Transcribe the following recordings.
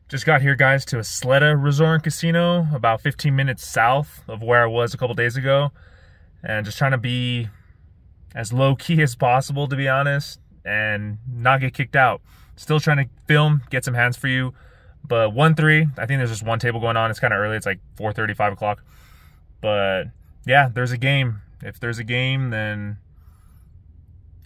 Just got here, guys, to Isleta Resort and Casino, about 15 minutes south of where I was a couple days ago. And just trying to be as low-key as possible, to be honest, and not get kicked out. Still trying to film, get some hands for you. But 1-3, I think there's just one table going on. It's kind of early. It's like 4:30, 5 o'clock. But yeah, there's a game. If there's a game, then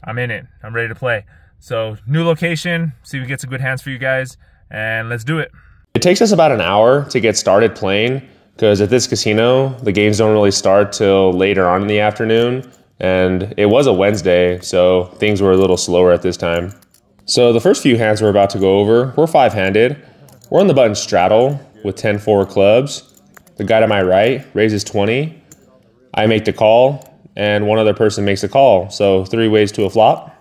I'm in it. I'm ready to play. So new location, see if we get some good hands for you guys, and let's do it. It takes us about an hour to get started playing because at this casino, the games don't really start till later on in the afternoon. And it was a Wednesday, so things were a little slower at this time. So the first few hands we're about to go over, we're five-handed. We're on the button straddle with 10-4 clubs. The guy to my right raises 20. I make the call, and one other person makes the call. So 3 ways to a flop.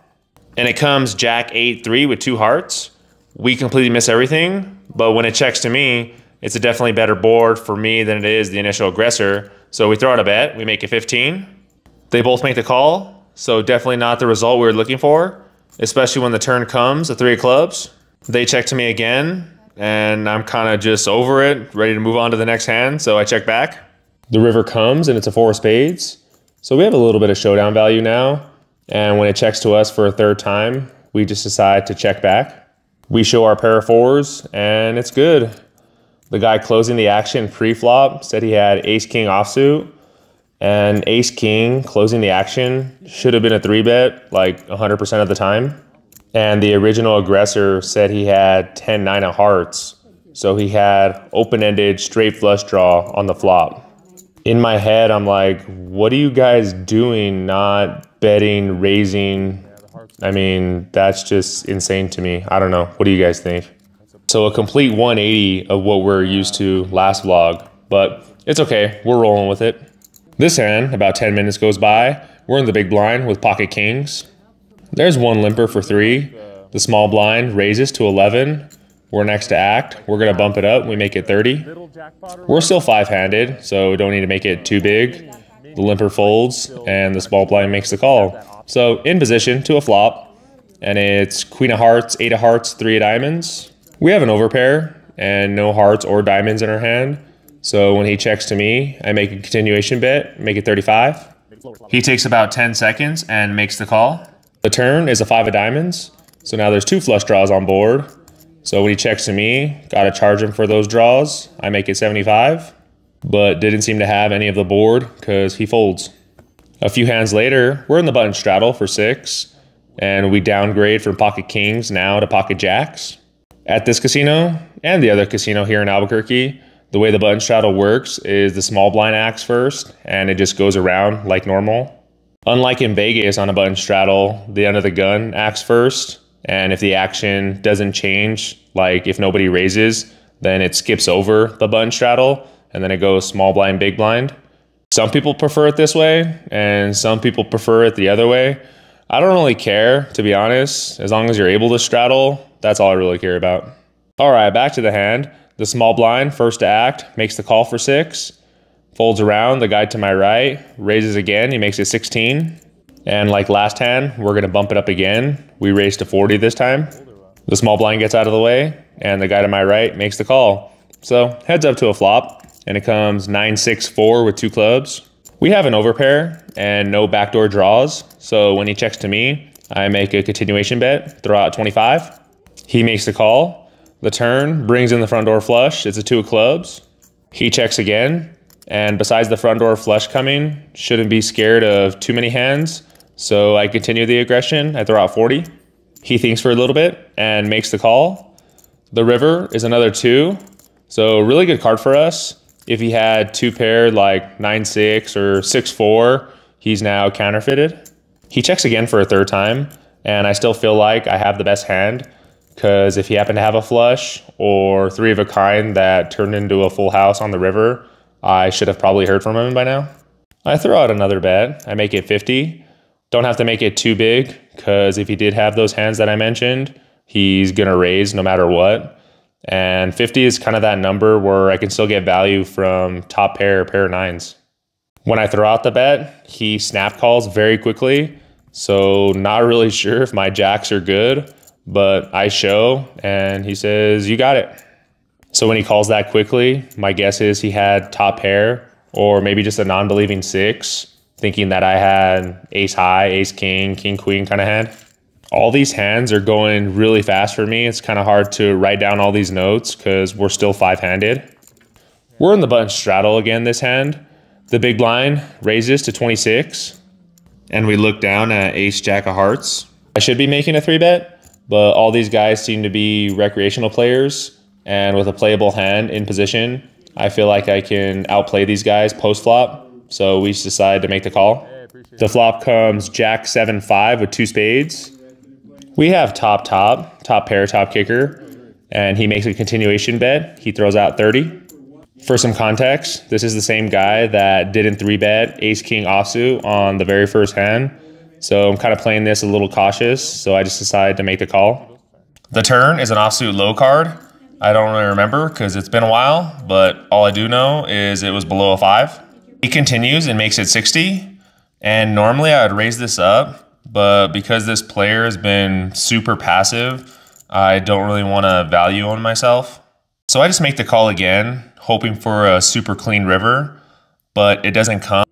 And it comes Jack 8-3 with 2 hearts. We completely miss everything, but when it checks to me, it's a definitely better board for me than it is the initial aggressor. So we throw out a bet, we make it 15. They both make the call, so definitely not the result we were looking for, especially when the turn comes, the 3 of clubs. They check to me again, and I'm kind of just over it, ready to move on to the next hand, so I check back. The river comes, and it's a 4 of spades. So we have a little bit of showdown value now, and when it checks to us for a 3rd time, we just decide to check back. We show our pair of 4s, and it's good. The guy closing the action pre-flop said he had ace-king offsuit, and ace-king closing the action should have been a 3-bet like 100% of the time. And the original aggressor said he had 10-9 of hearts, so he had open-ended straight flush draw on the flop. In my head, I'm like, what are you guys doing not betting, raising? I mean, that's just insane to me. I don't know. What do you guys think? So a complete 180 of what we're used to last vlog, but it's okay. We're rolling with it. This hand, about 10 minutes goes by. We're in the big blind with pocket kings. There's one limper for 3. The small blind raises to 11. We're next to act. We're going to bump it up. We make it 30. We're still 5-handed, so we don't need to make it too big. The limper folds, and the small blind makes the call. So in position to a flop, and it's queen of hearts, 8 of hearts, 3 of diamonds. We have an overpair and no hearts or diamonds in our hand. So when he checks to me, I make a continuation bet, make it 35. He takes about 10 seconds and makes the call. The turn is a 5 of diamonds. So now there's 2 flush draws on board. So when he checks to me, gotta charge him for those draws. I make it 75, but didn't seem to have any of the board because he folds. A few hands later, we're in the button straddle for 6, and we downgrade from pocket kings now to pocket jacks. At this casino, and the other casino here in Albuquerque, the way the button straddle works is the small blind acts first, and it just goes around like normal. Unlike in Vegas on a button straddle, the under the gun acts first, and if the action doesn't change, like if nobody raises, then it skips over the button straddle, and then it goes small blind, big blind. Some people prefer it this way, and some people prefer it the other way. I don't really care, to be honest. As long as you're able to straddle, that's all I really care about. All right, back to the hand. The small blind, first to act, makes the call for 6. Folds around, the guy to my right, raises again, he makes it 16. And like last hand, we're gonna bump it up again. We raise to 40 this time. The small blind gets out of the way, and the guy to my right makes the call. So heads up to a flop. And it comes 9-6-4 with 2 clubs. We have an overpair and no backdoor draws. So when he checks to me, I make a continuation bet, throw out 25. He makes the call. The turn brings in the front door flush. It's a 2 of clubs. He checks again. And besides the front door flush coming, shouldn't be scared of too many hands. So I continue the aggression. I throw out 40. He thinks for a little bit and makes the call. The river is another 2. So really good card for us. If he had 2 paired like 9-6 or 6-4, he's now counterfeited. He checks again for a 3rd time, and I still feel like I have the best hand because if he happened to have a flush or 3 of a kind that turned into a full house on the river, I should have probably heard from him by now. I throw out another bet. I make it 50. Don't have to make it too big because if he did have those hands that I mentioned, he's gonna raise no matter what. And 50 is kind of that number where I can still get value from top pair of 9s. When I throw out the bet, he snap calls very quickly. So not really sure if my jacks are good, but I show and he says, you got it. So when he calls that quickly, my guess is he had top pair or maybe just a non-believing 6, thinking that I had ace high, ace king, king queen kind of hand. All these hands are going really fast for me. It's kind of hard to write down all these notes because we're still 5-handed. We're in the button straddle again this hand. The big blind raises to 26, and we look down at ace jack of hearts. I should be making a 3-bet, but all these guys seem to be recreational players, and with a playable hand in position, I feel like I can outplay these guys post-flop, so we decide to make the call. The flop comes jack 7-5 with 2 spades. We have top pair, top kicker, and he makes a continuation bet. He throws out 30. For some context, this is the same guy that didn't 3-bet ace king offsuit on the very first hand. So I'm kind of playing this a little cautious, so I just decided to make the call. The turn is an offsuit low card. I don't really remember because it's been a while, but all I do know is it was below a 5. He continues and makes it 60, and normally I would raise this up, but because this player has been super passive, I don't really want to value on myself. So I just make the call again, hoping for a super clean river, but it doesn't come.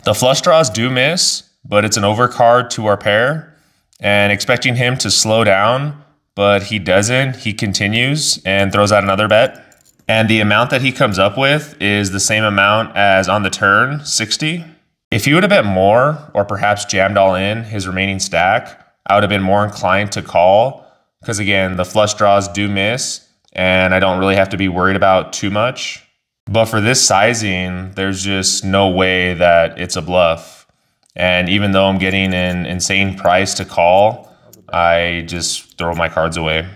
The flush draws do miss, but it's an overcard to our pair, and expecting him to slow down, but he doesn't. He continues and throws out another bet. And the amount that he comes up with is the same amount as on the turn, 60. If he would have bet more, or perhaps jammed all in his remaining stack, I would have been more inclined to call, because again, the flush draws do miss, and I don't really have to be worried about too much. But for this sizing, there's just no way that it's a bluff. And even though I'm getting an insane price to call, I just throw my cards away.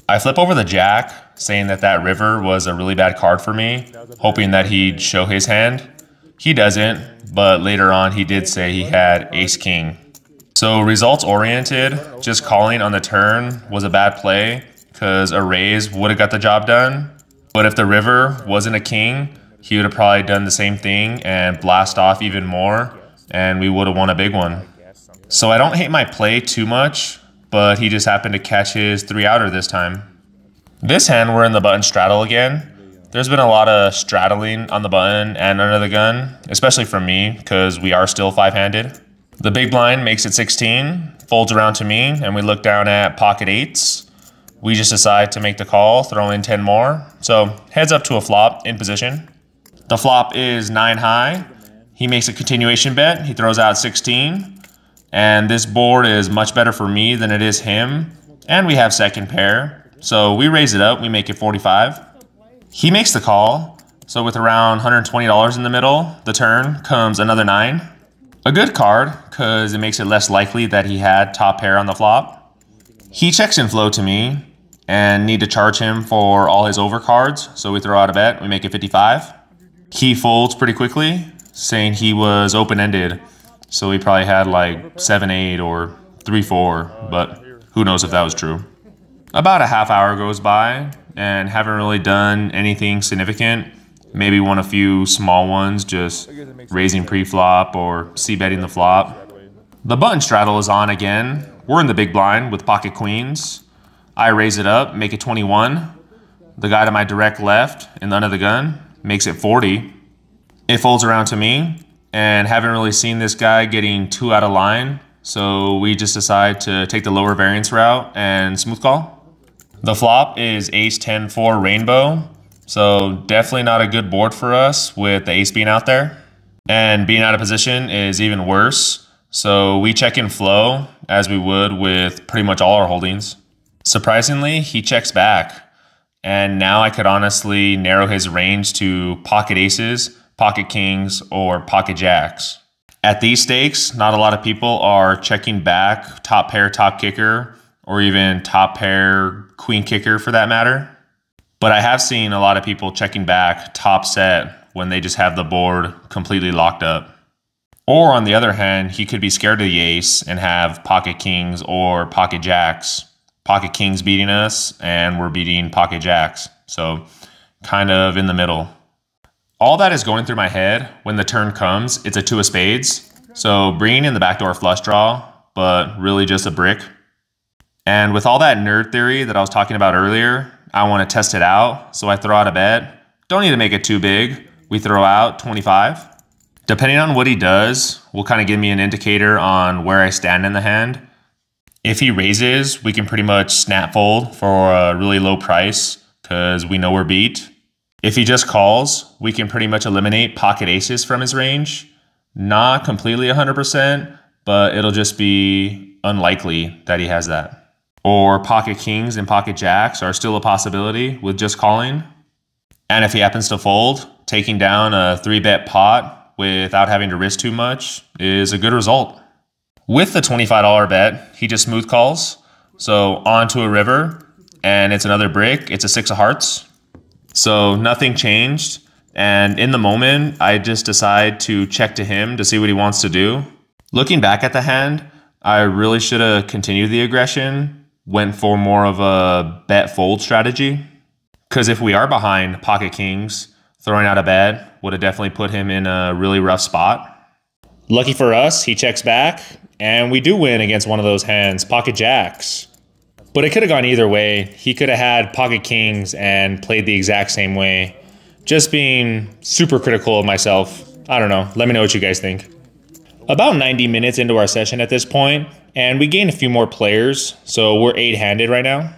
I flip over the jack, saying that river was a really bad card for me, hoping that he'd show his hand. He doesn't, but later on he did say he had ace king. So results oriented, just calling on the turn was a bad play because a raise would have got the job done. But if the river wasn't a king, he would have probably done the same thing and blast off even more, and we would have won a big one. So I don't hate my play too much, but he just happened to catch his 3-outer this time. This hand, we're in the button straddle again. There's been a lot of straddling on the button and under the gun, especially from me because we are still 5-handed. The big blind makes it 16, folds around to me, and we look down at pocket 8s. We just decide to make the call, throw in 10 more. So heads up to a flop in position. The flop is 9 high. He makes a continuation bet. He throws out 16. And this board is much better for me than it is him. And we have second pair. So we raise it up. We make it 45. He makes the call. So with around $120 in the middle, the turn comes another 9. A good card, because it makes it less likely that he had top pair on the flop. He checks in flow to me, and need to charge him for all his overcards, so we throw out a bet, we make it 55. He folds pretty quickly, saying he was open-ended, so he probably had like 7-8 or 3-4, but who knows if that was true. About a half hour goes by, and haven't really done anything significant. Maybe won a few small ones, just raising pre-flop or c-betting the flop. The button straddle is on again. We're in the big blind with pocket queens. I raise it up, make it 21. The guy to my direct left in the under the gun makes it 40. It folds around to me, and haven't really seen this guy getting too out of line, so we just decide to take the lower variance route and smooth call. The flop is ace-10-4 rainbow. So definitely not a good board for us with the ace being out there. And being out of position is even worse. So we check in flow as we would with pretty much all our holdings. Surprisingly, he checks back. And now I could honestly narrow his range to pocket aces, pocket kings, or pocket jacks. At these stakes, not a lot of people are checking back top pair, top kicker, or even top pair, queen kicker for that matter. But I have seen a lot of people checking back top set when they just have the board completely locked up. Or on the other hand, he could be scared of the ace and have pocket kings or pocket jacks. Pocket kings beating us and we're beating pocket jacks. So kind of in the middle. All that is going through my head when the turn comes. It's a 2 of spades. So bringing in the backdoor flush draw, but really just a brick. And with all that nerd theory that I was talking about earlier, I want to test it out, so I throw out a bet. Don't need to make it too big. We throw out 25. Depending on what he does, will kind of give me an indicator on where I stand in the hand. If he raises, we can pretty much snap fold for a really low price because we know we're beat. If he just calls, we can pretty much eliminate pocket aces from his range. Not completely 100%, but it'll just be unlikely that he has that. Or pocket kings and pocket jacks are still a possibility with just calling. And if he happens to fold, taking down a 3-bet pot without having to risk too much is a good result. With the $25 bet, he just smooth calls. So on to a river, and it's another brick. It's a 6 of hearts. So nothing changed. And in the moment, I just decide to check to him to see what he wants to do. Looking back at the hand, I really should have continued the aggression, went for more of a bet fold strategy. Because if we are behind pocket kings, throwing out a bet would have definitely put him in a really rough spot. Lucky for us, he checks back, and we do win against one of those hands, pocket jacks. But it could have gone either way. He could have had pocket kings and played the exact same way. Just being super critical of myself. I don't know. Let me know what you guys think. About 90 minutes into our session at this point, and we gain a few more players, so we're 8-handed right now.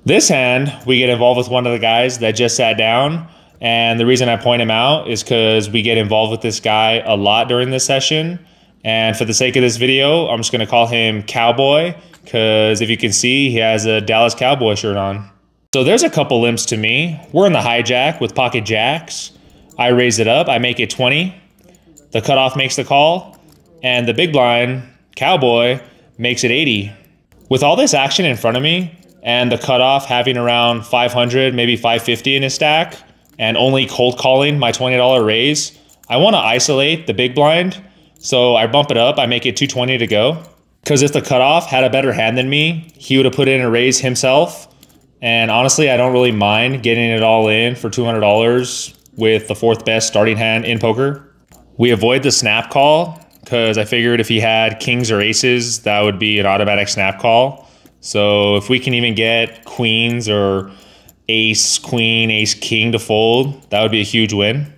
This hand, we get involved with one of the guys that just sat down, and the reason I point him out is because we get involved with this guy a lot during this session. And for the sake of this video, I'm just going to call him CowBoy, because if you can see, he has a Dallas Cowboy shirt on. So there's a couple limps to me. We're in the hijack with pocket jacks. I raise it up, I make it 20. The cutoff makes the call, and the big blind, CowBoy, makes it 80. With all this action in front of me, and the cutoff having around 500, maybe 550 in his stack, and only cold calling my $20 raise, I want to isolate the big blind. So I bump it up, I make it 220 to go. Because if the cutoff had a better hand than me, he would have put in a raise himself. And honestly, I don't really mind getting it all in for $200 with the 4th best starting hand in poker. We avoid the snap call because I figured if he had kings or aces, that would be an automatic snap call. So if we can even get queens or ace, queen, ace, king to fold, that would be a huge win.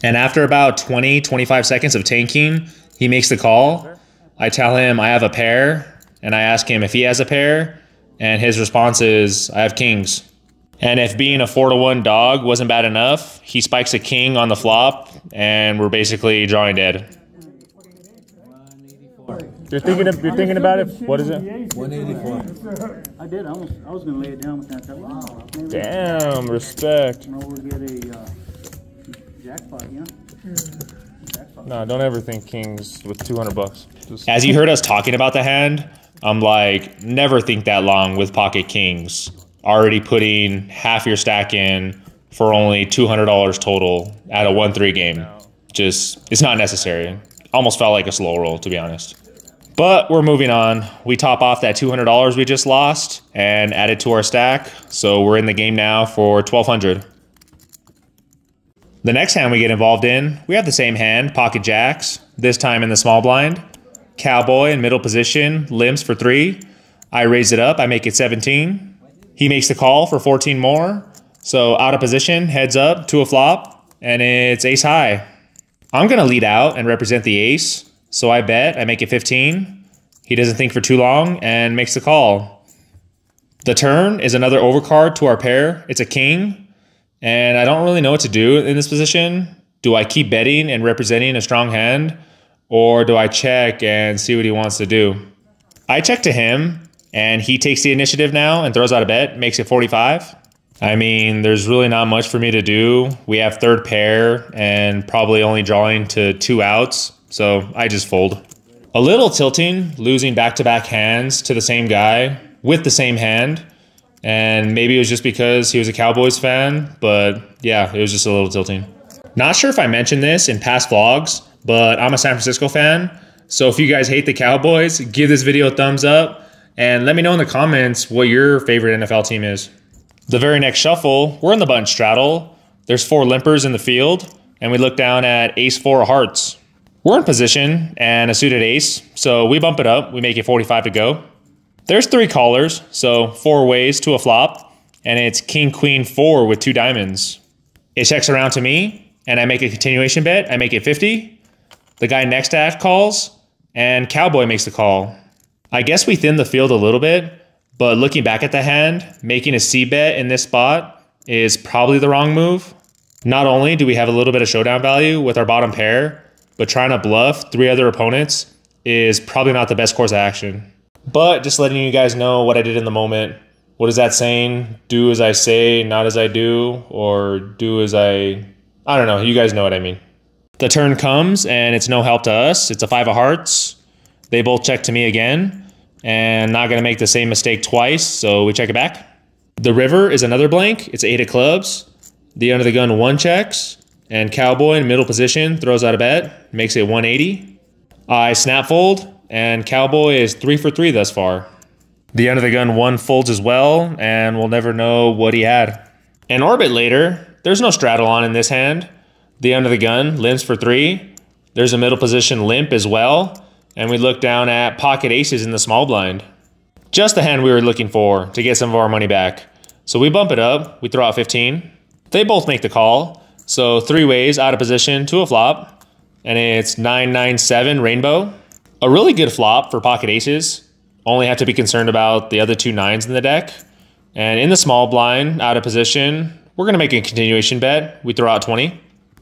And after about 20, 25 seconds of tanking, he makes the call. I tell him I have a pair, and I ask him if he has a pair, and his response is, I have kings. And if being a 4-to-1 dog wasn't bad enough, he spikes a king on the flop, and we're basically drawing dead. You're thinking about it? What is it? 184. I did. I was going to lay it down with that. Wow. Damn, respect. No, we'll get a jackpot, yeah? Jackpot. No, don't ever think kings with $200. As you heard us talking about the hand, I'm like, never think that long with pocket kings. Already putting half your stack in for only $200 total at a 1-3 game. Just, it's not necessary. Almost felt like a slow roll, to be honest. But we're moving on. We top off that $200 we just lost and add it to our stack. So we're in the game now for $1,200. The next hand we get involved in, we have the same hand, pocket jacks, this time in the small blind. CowBoy in middle position, limps for 3. I raise it up, I make it 17. He makes the call for 14 more. So out of position, heads up to a flop, and it's ace high. I'm gonna lead out and represent the ace. So I bet, I make it 15. He doesn't think for too long and makes the call. The turn is another overcard to our pair. It's a king. And I don't really know what to do in this position. Do I keep betting and representing a strong hand? Or do I check and see what he wants to do? I check to him, and he takes the initiative now and throws out a bet, makes it 45. I mean, there's really not much for me to do. We have 3rd pair and probably only drawing to 2 outs. So I just fold. A little tilting, losing back-to-back hands to the same guy with the same hand. And maybe it was just because he was a Cowboys fan, but yeah, it was just a little tilting. Not sure if I mentioned this in past vlogs, but I'm a San Francisco fan. So if you guys hate the Cowboys, give this video a thumbs up and let me know in the comments what your favorite NFL team is. The very next shuffle, we're in the button straddle. There's 4 limpers in the field, and we look down at ace-4 of hearts. We're in position and a suited ace, so we bump it up. We make it 45 to go. There's 3 callers, so 4 ways to a flop. and it's king, queen, 4 with 2 diamonds. It checks around to me, and I make a continuation bet. I make it 50. The guy next to act calls, and CowBoy makes the call. I guess we thinned the field a little bit, but looking back at the hand, making a C bet in this spot is probably the wrong move. Not only do we have a little bit of showdown value with our bottom pair, but trying to bluff 3 other opponents is probably not the best course of action. But just letting you guys know what I did in the moment. What is that saying? Do as I say, not as I do, or do as I don't know. You guys know what I mean. The turn comes and it's no help to us. It's a 5 of hearts. They both check to me again, and not gonna make the same mistake twice, so we check it back. The river is another blank. It's 8 of clubs. The under the gun 1 checks, and CowBoy in middle position throws out a bet, makes it 180. I snap fold, and CowBoy is 3 for 3 thus far. The under the gun 1 folds as well, and we'll never know what he had. An orbit later, there's no straddle on in this hand. The under the gun limps for 3. There's a middle position limp as well, and we look down at pocket aces in the small blind. Just the hand we were looking for to get some of our money back. So we bump it up, we throw out 15. They both make the call, so 3 ways out of position to a flop, and it's 9-9-7 rainbow. A really good flop for pocket aces. Only have to be concerned about the other 2 9s in the deck. And in the small blind, out of position, we're gonna make a continuation bet. We throw out 20.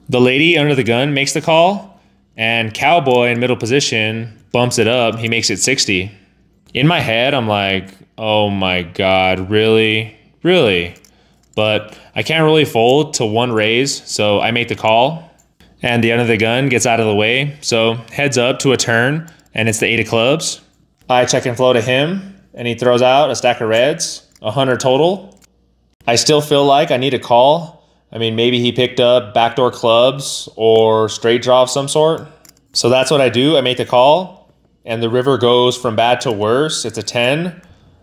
The lady under the gun makes the call, and CowBoy in middle position bumps it up. He makes it 60. In my head, I'm like, oh my God, really? Really? But I can't really fold to 1 raise, so I make the call. And the under the gun gets out of the way, so heads up to a turn, and it's the 8 of clubs. I check and flow to him, and he throws out a stack of reds, 100 total. I still feel like I need a call. I mean, maybe he picked up backdoor clubs or straight draw of some sort. So that's what I do. I make the call, and the river goes from bad to worse. It's a 10.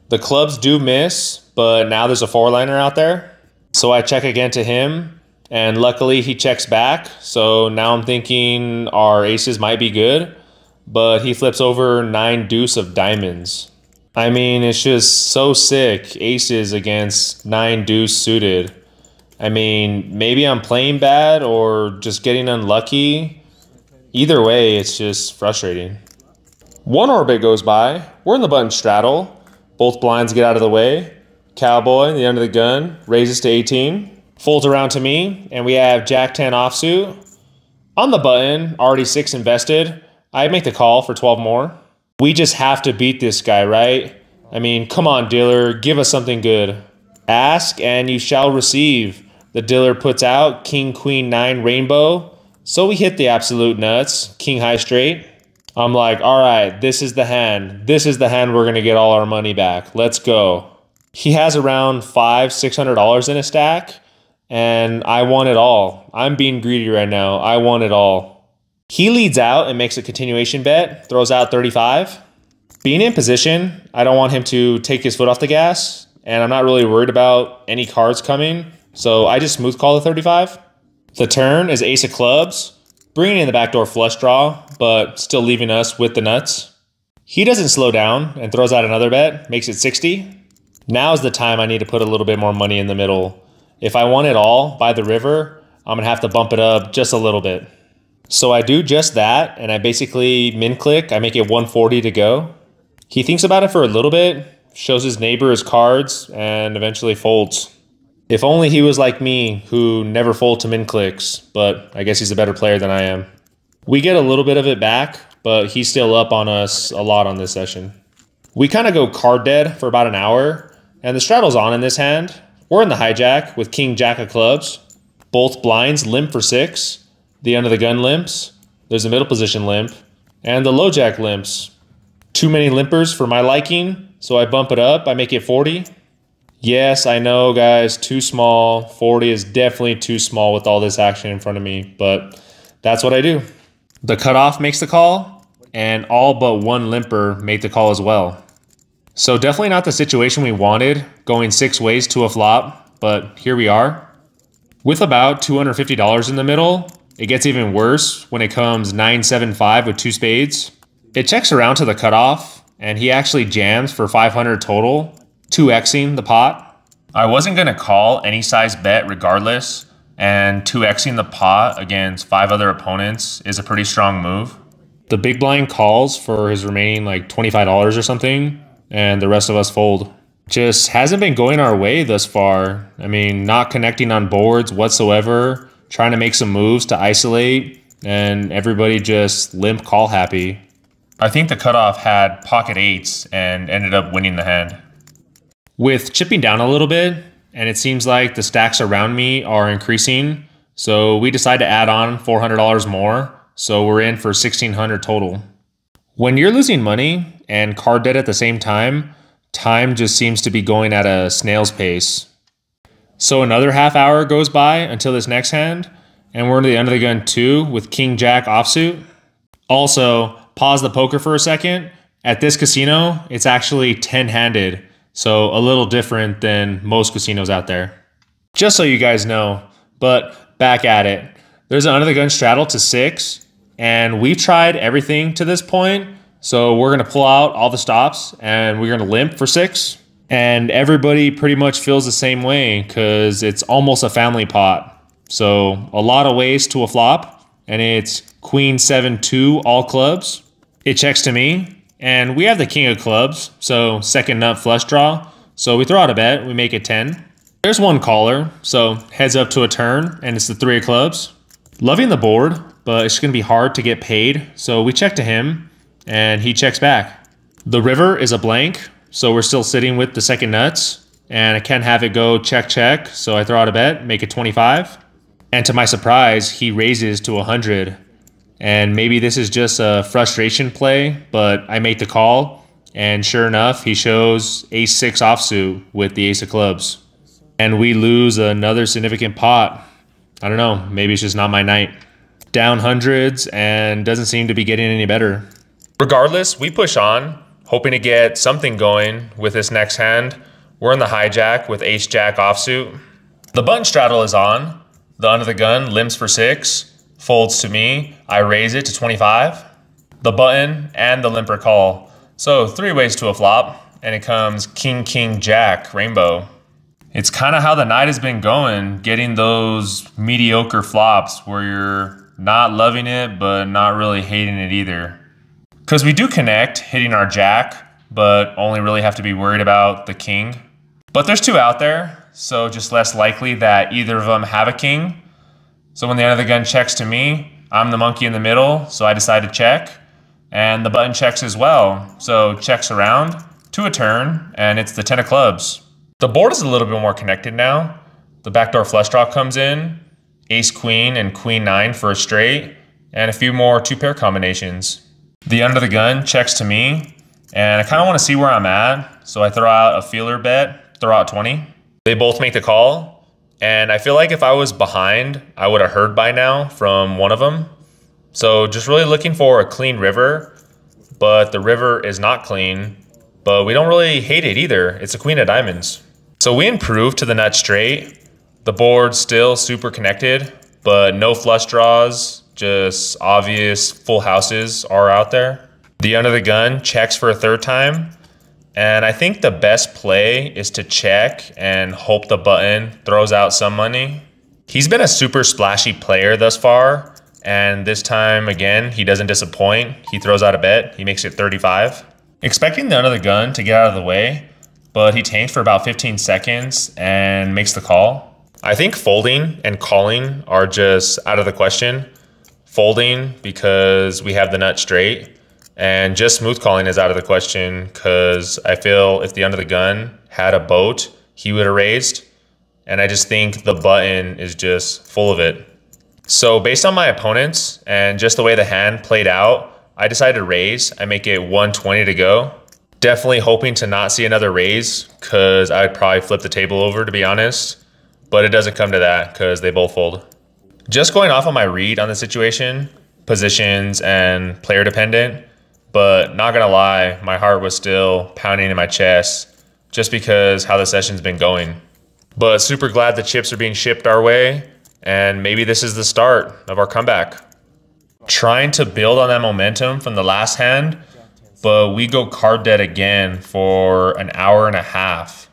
The clubs do miss, but now there's a 4-liner out there. So I check again to him, and luckily he checks back. So now I'm thinking our aces might be good, but he flips over 9 deuce of diamonds. I mean, it's just so sick. Aces against 9 deuce suited. I mean, maybe I'm playing bad or just getting unlucky. Either way, it's just frustrating. 1 orbit goes by. We're in the button straddle. Both blinds get out of the way. CowBoy, the under the gun, raises to 18. Folds around to me, and we have Jack 10 offsuit. On the button, already 6 invested. I make the call for 12 more. We just have to beat this guy, right? I mean, come on, dealer, give us something good. Ask and you shall receive. The dealer puts out king, queen, 9 rainbow. So we hit the absolute nuts, king high straight. I'm like, all right, this is the hand. This is the hand we're gonna get all our money back. Let's go. He has around $500-600 in a stack, and I want it all. I'm being greedy right now. I want it all. He leads out and makes a continuation bet, throws out 35. Being in position, I don't want him to take his foot off the gas, and I'm not really worried about any cards coming, so I just smooth call the 35. The turn is ace of clubs, bringing in the backdoor flush draw, but still leaving us with the nuts. He doesn't slow down and throws out another bet, makes it 60. Now's the time I need to put a little bit more money in the middle. If I want it all by the river, I'm gonna have to bump it up just a little bit. So I do just that, and I basically min click. I make it 140 to go. He thinks about it for a little bit, shows his neighbor his cards, and eventually folds. If only he was like me, who never fold to min clicks, but I guess he's a better player than I am. We get a little bit of it back, but he's still up on us a lot on this session. We kind of go card dead for about an hour, and the straddle's on in this hand. We're in the hijack with king, jack of clubs. Both blinds limp for 6. The under the gun limps. There's a middle position limp, and the low jack limps. Too many limpers for my liking, so I bump it up. I make it 40. Yes, I know, guys, too small. 40 is definitely too small with all this action in front of me, but that's what I do. The cutoff makes the call, and all but 1 limper made the call as well. So definitely not the situation we wanted, going 6 ways to a flop, but here we are. With about $250 in the middle, it gets even worse when it comes 9-7-5 with 2 spades. It checks around to the cutoff, and he actually jams for 500 total, 2xing the pot. I wasn't going to call any size bet regardless, and 2xing the pot against 5 other opponents is a pretty strong move. The big blind calls for his remaining like $25 or something, and the rest of us fold. Just hasn't been going our way thus far. I mean, not connecting on boards whatsoever, trying to make some moves to isolate, and everybody just limp call happy. I think the cutoff had pocket 8s and ended up winning the hand. With chipping down a little bit, and it seems like the stacks around me are increasing, so we decide to add on $400 more, so we're in for $1,600 total. When you're losing money and card debt at the same time just seems to be going at a snail's pace. So another half hour goes by until this next hand, and we're into the under the gun 2 with King Jack offsuit. Also, pause the poker for a second. At this casino, it's actually 10-handed. So a little different than most casinos out there. Just so you guys know, but back at it. There's an under the gun straddle to 6, and we've tried everything to this point. So we're gonna pull out all the stops and we're gonna limp for 6. And everybody pretty much feels the same way because it's almost a family pot. So a lot of ways to a flop, and it's Queen 7-2 all clubs. It checks to me. And we have the king of clubs, so second nut flush draw. So we throw out a bet, we make it 10. There's one caller, so heads up to a turn, and it's the 3 of clubs. Loving the board, but it's gonna be hard to get paid. So we check to him, and he checks back. The river is a blank, so we're still sitting with the second nuts, and I can't have it go check, check. So I throw out a bet, make it 25. And to my surprise, he raises to 100. And maybe this is just a frustration play, but I make the call, and sure enough, he shows ace-6 offsuit with the ace of clubs. And we lose another significant pot. I don't know, maybe it's just not my night. Down hundreds and doesn't seem to be getting any better. Regardless, we push on, hoping to get something going with this next hand. We're in the hijack with ace-jack offsuit. The button straddle is on. The under the gun limps for 6. Folds to me, I raise it to 25. The button and the limper call. So 3 ways to a flop, and it comes king, king, jack, rainbow. It's kind of how the night has been going, getting those mediocre flops where you're not loving it, but not really hating it either. Because we do connect, hitting our jack, but only really have to be worried about the king. But there's 2 out there, so just less likely that either of them have a king. So when the under the gun checks to me, I'm the monkey in the middle, so I decide to check. And the button checks as well. So checks around to a turn, and it's the 10 of clubs. The board is a little bit more connected now. The backdoor flush draw comes in, ace queen and queen 9 for a straight, and a few more 2-pair combinations. The under the gun checks to me, and I kind of want to see where I'm at, so I throw out a feeler bet, throw out 20. They both make the call. And I feel like if I was behind, I would have heard by now from one of them. So just really looking for a clean river, but the river is not clean, but we don't really hate it either. It's a queen of diamonds. So we improve to the nut straight. The board's still super connected, but no flush draws, just obvious full houses are out there. The under the gun checks for a 3rd time. And I think the best play is to check and hope the button throws out some money. He's been a super splashy player thus far, and this time again, he doesn't disappoint. He throws out a bet, he makes it 35. Expecting the under the gun to get out of the way, but he tanks for about 15 seconds and makes the call. I think folding and calling are just out of the question. Folding because we have the nut straight. And just smooth calling is out of the question because I feel if the under the gun had a boat, he would have raised. And I just think the button is just full of it. So based on my opponents and just the way the hand played out, I decided to raise. I make it 120 to go. Definitely hoping to not see another raise because I'd probably flip the table over, to be honest. But it doesn't come to that because they both fold. Just going off on my read on the situation, positions and player dependent. But not gonna lie, my heart was still pounding in my chest just because how the session's been going. But super glad the chips are being shipped our way, and maybe this is the start of our comeback. Trying to build on that momentum from the last hand, but we go card dead again for an hour and a half.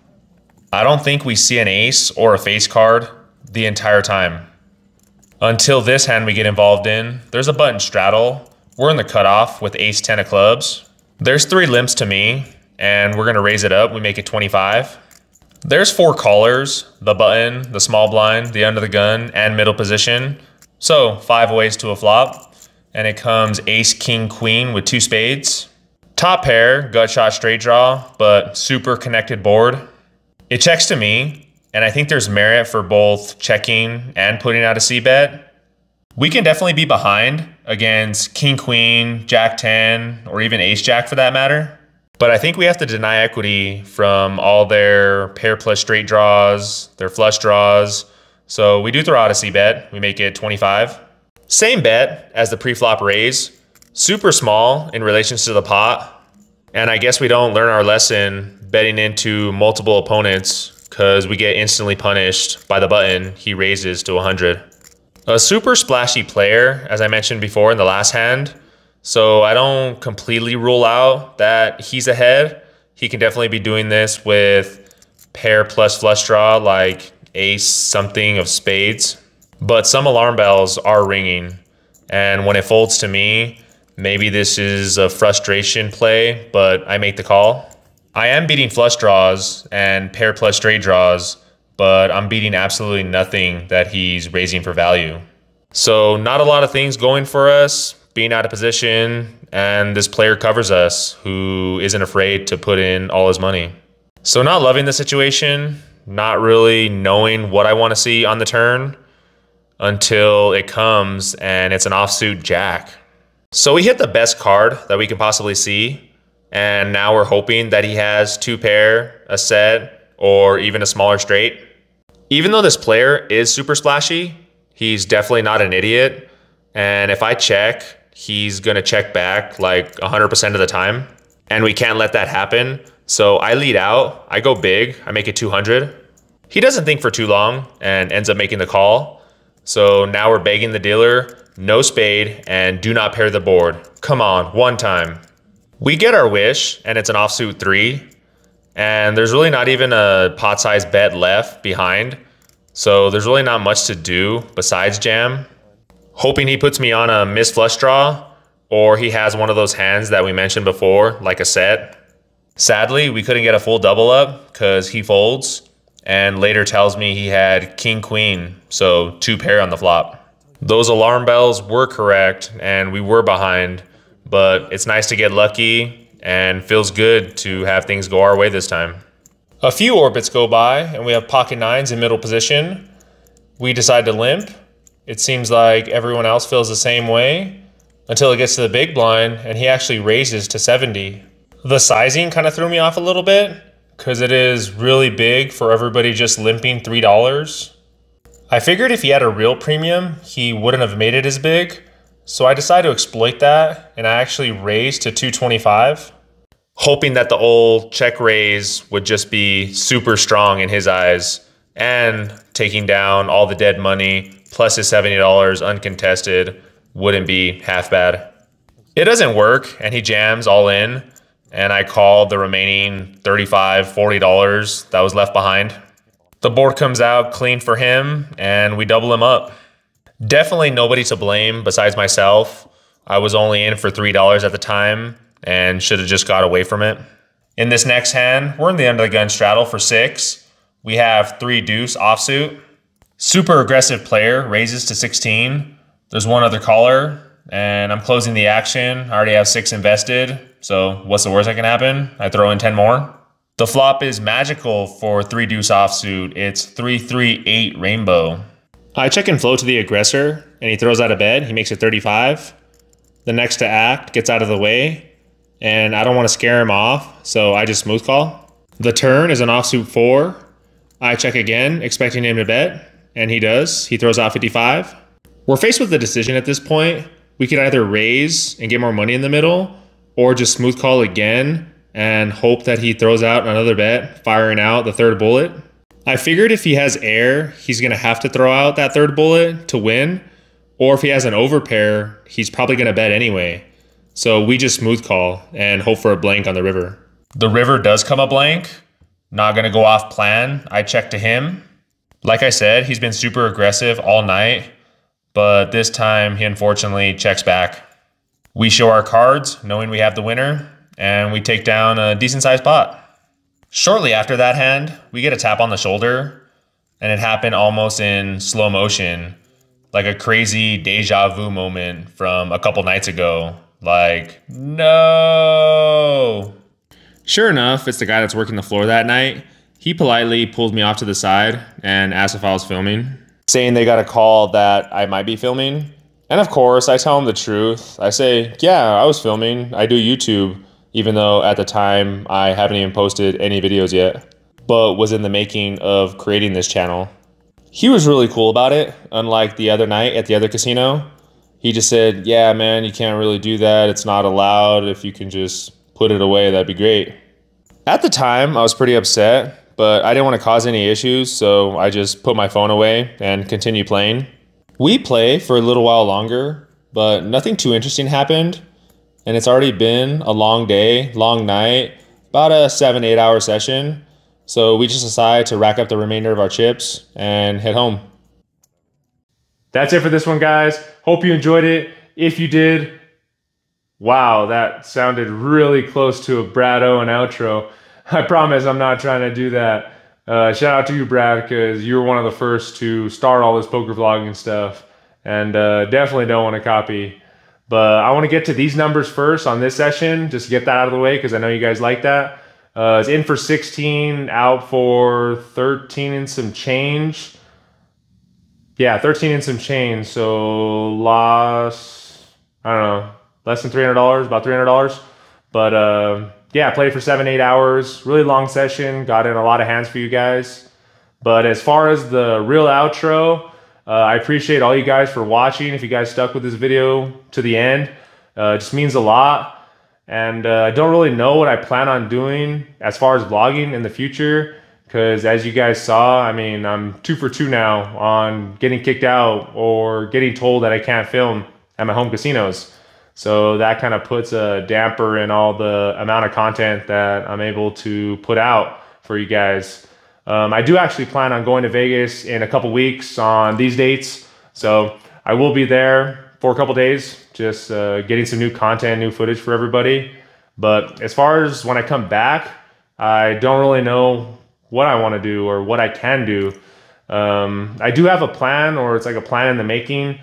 I don't think we see an ace or a face card the entire time. Until this hand we get involved in. There's a button straddle. We're in the cutoff with ace 10 of clubs. There's 3 limps to me, and we're gonna raise it up. We make it 25. There's 4 callers, the button, the small blind, the under the gun, and middle position. So 5 ways to a flop, and it comes ace, king, queen with 2 spades. Top pair, gut shot straight draw, but super connected board. It checks to me, and I think there's merit for both checking and putting out a c-bet. We can definitely be behind against king, queen, jack 10, or even ace jack for that matter. But I think we have to deny equity from all their pair plus straight draws, their flush draws. So we do throw out a c-bet. We make it 25. Same bet as the pre-flop raise. Super small in relation to the pot. And I guess we don't learn our lesson betting into multiple opponents because we get instantly punished by the button he raises to 100. A super splashy player, as I mentioned before in the last hand. So I don't completely rule out that he's ahead. He can definitely be doing this with pair plus flush draw like ace something of spades. But some alarm bells are ringing. And when it folds to me, maybe this is a frustration play, but I make the call. I am beating flush draws and pair plus straight draws, but I'm beating absolutely nothing that he's raising for value. So not a lot of things going for us, being out of position, and this player covers us who isn't afraid to put in all his money. So not loving the situation, not really knowing what I want to see on the turn until it comes and it's an offsuit jack. So we hit the best card that we can possibly see, and now we're hoping that he has 2 pair, a set, or even a smaller straight. Even though this player is super splashy, he's definitely not an idiot, and if I check, he's gonna check back like 100% of the time, and we can't let that happen. So I lead out, I go big, I make it 200. He doesn't think for too long and ends up making the call. So now we're begging the dealer, no spade, and do not pair the board. Come on, one time. We get our wish, and it's an offsuit 3, and there's really not even a pot size bet left behind. So there's really not much to do besides jam. Hoping he puts me on a missed flush draw, or he has one of those hands that we mentioned before, like a set. Sadly, we couldn't get a full double up because he folds, and later tells me he had king queen, so 2 pair on the flop. Those alarm bells were correct, and we were behind, but it's nice to get lucky and feels good to have things go our way this time. A few orbits go by, and we have pocket 9s in middle position. We decide to limp. It seems like everyone else feels the same way until it gets to the big blind, and he actually raises to 70. The sizing kind of threw me off a little bit because it is really big for everybody just limping $3. I figured if he had a real premium, he wouldn't have made it as big. So I decided to exploit that, and I actually raised to 225, hoping that the old check raise would just be super strong in his eyes and taking down all the dead money plus his $70 uncontested wouldn't be half bad. It doesn't work, and he jams all in, and I call the remaining $35, $40 that was left behind. The board comes out clean for him, and we double him up. Definitely nobody to blame besides myself. I was only in for $3 at the time and should have just got away from it. In this next hand, we're in the under the gun straddle for 6. We have 3 deuce offsuit. Super aggressive player raises to 16. There's one other caller, and I'm closing the action. I already have 6 invested, so what's the worst that can happen? I throw in 10 more. The flop is magical for 3 deuce offsuit. It's 3-3-8 rainbow. I check and flow to the aggressor, and he throws out a bet. He makes it 35. The next to act gets out of the way, and I don't want to scare him off, so I just smooth call. The turn is an offsuit 4. I check again, expecting him to bet, and he does. He throws out 55. We're faced with a decision at this point. We could either raise and get more money in the middle, or just smooth call again and hope that he throws out another bet, firing out the 3rd bullet. I figured if he has air, he's going to have to throw out that 3rd bullet to win, or if he has an overpair, he's probably going to bet anyway. So we just smooth call and hope for a blank on the river. The river does come a blank, not going to go off plan, I check to him. Like I said, he's been super aggressive all night, but this time he unfortunately checks back. We show our cards, knowing we have the winner, and we take down a decent sized pot. Shortly after that hand, we get a tap on the shoulder, and it happened almost in slow motion, like a crazy deja vu moment from a couple nights ago. Like, no! Sure enough, it's the guy that's working the floor that night. He politely pulled me off to the side and asked if I was filming, saying they got a call that I might be filming. And of course, I tell him the truth. I say, yeah, I was filming. I do YouTube, even though at the time I haven't even posted any videos yet, but was in the making of creating this channel. He was really cool about it, unlike the other night at the other casino. He just said, yeah, man, you can't really do that. It's not allowed. If you can just put it away, that'd be great. At the time, I was pretty upset, but I didn't want to cause any issues, so I just put my phone away and continued playing. We play for a little while longer, but nothing too interesting happened. And it's already been a long day, long night, about a 7-8 hour session. So we just decided to rack up the remainder of our chips and head home. That's it for this one, guys. Hope you enjoyed it. If you did, wow, that sounded really close to a Brad Owen outro. I promise I'm not trying to do that. Shout out to you, Brad, because you were one of the first to start all this poker vlogging stuff, and definitely don't want to copy. But I want to get to these numbers first on this session, just to get that out of the way, because I know you guys like that. It's in for 16, out for 13 and some change. Yeah, 13 and some change, so lost, I don't know, less than $300, about $300. But yeah, played for 7-8 hours, really long session, got in a lot of hands for you guys. But as far as the real outro, I appreciate all you guys for watching. If you guys stuck with this video to the end, it just means a lot. And I don't really know what I plan on doing as far as vlogging in the future, because as you guys saw, I mean, I'm 2 for 2 now on getting kicked out or getting told that I can't film at my home casinos. So that kind of puts a damper in all the amount of content that I'm able to put out for you guys. I do actually plan on going to Vegas in a couple weeks on these dates. So I will be there for a couple days, just getting some new content, new footage for everybody. But as far as when I come back, I don't really know what I want to do or what I can do. I do have a plan, or it's like a plan in the making.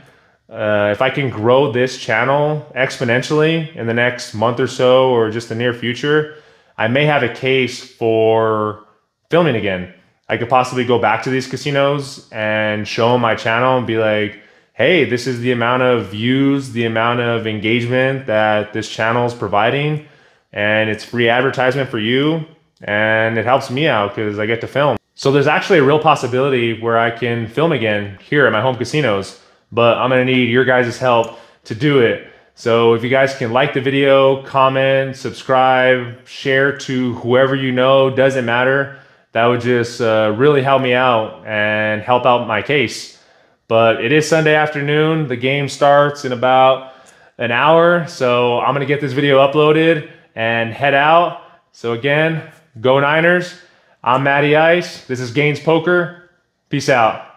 If I can grow this channel exponentially in the next month or so, or just the near future, I may have a case for filming again. I could possibly go back to these casinos and show them my channel and be like, hey, this is the amount of views, the amount of engagement that this channel is providing, and it's free advertisement for you, and it helps me out because I get to film. So there's actually a real possibility where I can film again here at my home casinos, but I'm gonna need your guys' help to do it. So if you guys can like the video, comment, subscribe, share to whoever you know, doesn't matter. That would just really help me out and help out my case. But it is Sunday afternoon. The game starts in about an hour. So I'm gonna get this video uploaded and head out. So again, go Niners. I'm Matty Ice. This is Gaines Poker. Peace out.